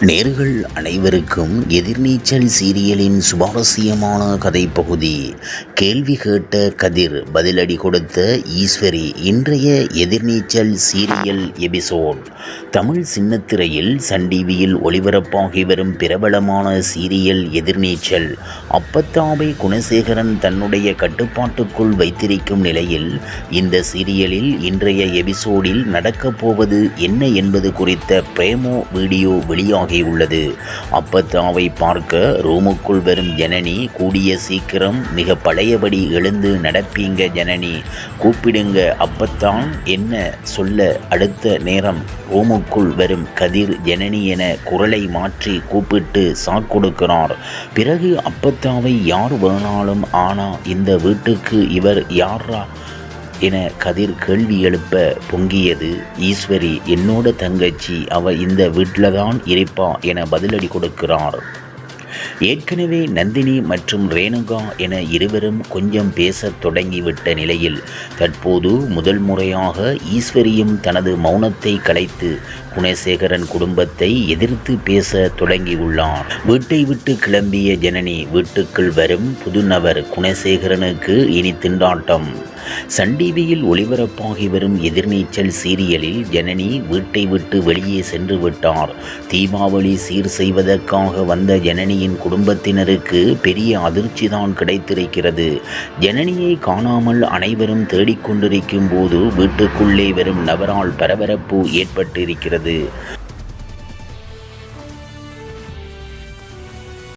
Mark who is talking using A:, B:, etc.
A: நேர்கள் அனைவருக்கும் எதிர்நீச்சல் சீரியலின் சுவாரஸ்யமான கதைப்பகுதி. கேள்வி கேட்ட கதிர் பதிலடி கொடுத்த ஈஸ்வரி. இன்றைய எதிர்நீச்சல் சீரியல் எபிசோட். தமிழ் சின்னத்திரையில் சன் டிவியில் ஒளிபரப்பாகி வரும் பிரபலமான சீரியல் எதிர்நீச்சல். அப்பத்தாவை குணசேகரன் தன்னுடைய கட்டுப்பாட்டுக்குள் வைத்திருக்கும் நிலையில் இந்த சீரியலில் இன்றைய எபிசோடில் நடக்கப் போவது என்ன என்பது குறித்த பிரேமோ வீடியோ வெளியாகி உள்ளது. அப்பத்தாவை பார்க்க ரூமுக்குள் வரும் ஜனனி. கூடிய சீக்கிரம் மிக பழையபடி எழுந்து நடப்பீங்க ஜனனி, கூப்பிடுங்க அப்பத்தான் என்ன சொல்ல. அடுத்த நேரம் ரூமுக்குள் வரும் கதிர் ஜனனி என குரலை மாற்றி கூப்பிட்டு சாக் கொடுக்கிறார். பிறகு அப்பத்தாவை யார் வேணாலும், ஆனா இந்த வீட்டுக்கு இவர் யாரா என கதிர் கேள்வி எழுப்ப பொங்கியது ஈஸ்வரி. என்னோட தங்கச்சி, அவ இந்த வீட்டில்தான் இருப்பா என பதிலடி கொடுக்கிறார். ஏற்கனவே நந்தினி மற்றும் ரேணுகா என இருவரும் கொஞ்சம் பேசத் தொடங்கிவிட்ட நிலையில் தற்போது முதல் முறையாக ஈஸ்வரியும் தனது மௌனத்தை கலைத்து குணசேகரன் குடும்பத்தை எதிர்த்து பேச தொடங்கியுள்ளார். வீட்டை விட்டு கிளம்பிய ஜனனி வீட்டுக்குள் வரும் புது நபர் குணசேகரனுக்கு இனி திண்டாட்டம். சன் டிவியில் ஒளிபரப்பாகி வரும் எதிர்நீச்சல் சீரியலில் ஜனனி வீட்டை விட்டு வெளியே சென்று விட்டார். தீபாவளி சீர் செய்வதற்காக வந்த ஜனனியின் குடும்பத்தினருக்கு பெரிய அதிர்ச்சிதான் கிடைத்திருக்கிறது. ஜனனியை காணாமல் அனைவரும் தேடிக்கொண்டிருக்கும் போது வீட்டுக்குள்ளே வரும் நபரால் பரபரப்பு ஏற்பட்டிருக்கிறது.